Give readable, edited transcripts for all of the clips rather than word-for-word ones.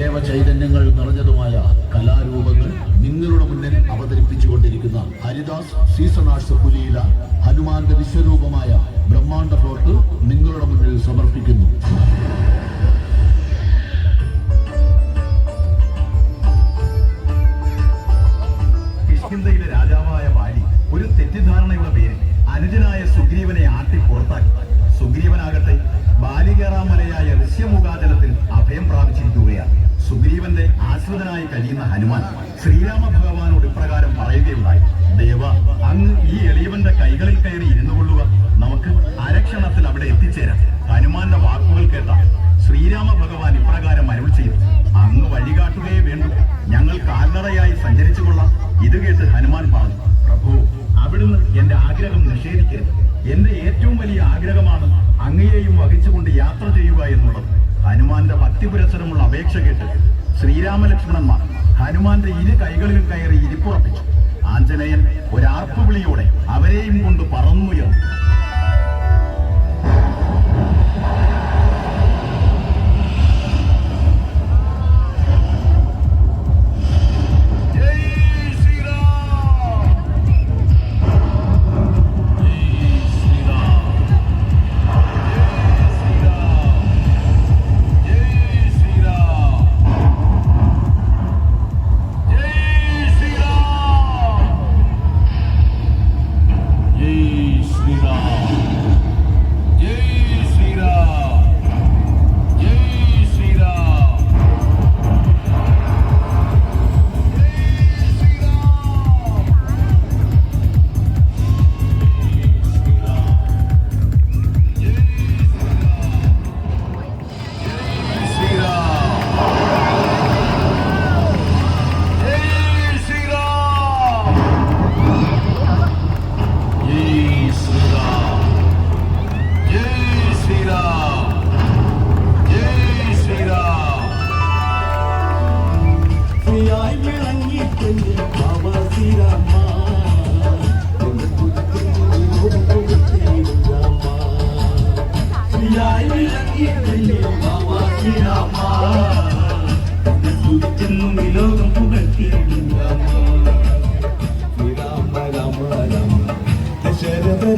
ദേവചൈതന്യങ്ങൾ നിറഞ്ഞതുമായ കലാരൂപങ്ങൾ നിങ്ങളുടെ മുന്നിൽ അവതരിപ്പിച്ചുകൊണ്ടിരിക്കുന്ന ഹരിദാസ് സീസൺ ആർട്സ് പുലിയില ഹനുമാന്റെ വിശ്വരൂപമായ ബ്രഹ്മാണ്ഡ ഫ്ലോട്ട് നിങ്ങളുടെ മുന്നിൽ സമർപ്പിക്കുന്നു. കിഷ്കിന്ധയിലെ രാജാവായ ബാലി ഒരു തെറ്റിദ്ധാരണയുടെ പേരിൽ അനുജനായ സുഗ്രീവനെ ആട്ടി പുറത്താക്കി. സുഗ്രീവനാകട്ടെ ബാലികേറാമലയായ ഋഷ്യമുഖാചലത്തിൽ അഭയം പ്രാപിച്ചിരിക്കുകയാണ്. സുഗ്രീവന്റെ ആശ്രിതനായി കഴിയുന്ന ഹനുമാൻ ശ്രീരാമ ഭഗവാനോട് ഇപ്രകാരം പറയുകയുണ്ടായി: ദേവ, അങ്ങ് ഈ എളിയവന്റെ കൈകളിൽ കയറി ഇരുന്നു കൊള്ളുക, നമുക്ക് അരക്ഷണത്തിൽ അവിടെ എത്തിച്ചേരാം. ഹനുമാന്റെ വാക്കുകൾ കേട്ട ശ്രീരാമ ഭഗവാൻ ഇപ്രകാരം അരുൾ ചെയ്തു: അങ്ങ് വഴികാട്ടുകയേ വേണ്ടു, ഞങ്ങൾ കാൽനടയായി സഞ്ചരിച്ചു കൊള്ളാം. ഇത് കേട്ട് ഹനുമാൻ പറഞ്ഞു: പ്രഭു, അവിടുന്ന് എന്റെ ആഗ്രഹം നിഷേധിക്കരുത്. എന്റെ ഏറ്റവും വലിയ ആഗ്രഹമാണ് അങ്ങയെയും വഹിച്ചുകൊണ്ട് യാത്ര ചെയ്യുക എന്നുള്ളത്. ഹനുമാന്റെ ഭക്തിപുരസരമുള്ള അപേക്ഷ കേട്ട് ശ്രീരാമലക്ഷ്മണന്മാർ ഹനുമാന്റെ ഇരു കൈകളിലും കയറി ഇരിപ്പുറപ്പിച്ചു. ആഞ്ജനേയൻ ഒരാർപ്പുവിളിയോടെ അവരെയും കൊണ്ട് പറന്നുയർന്നു.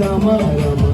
Rama Rama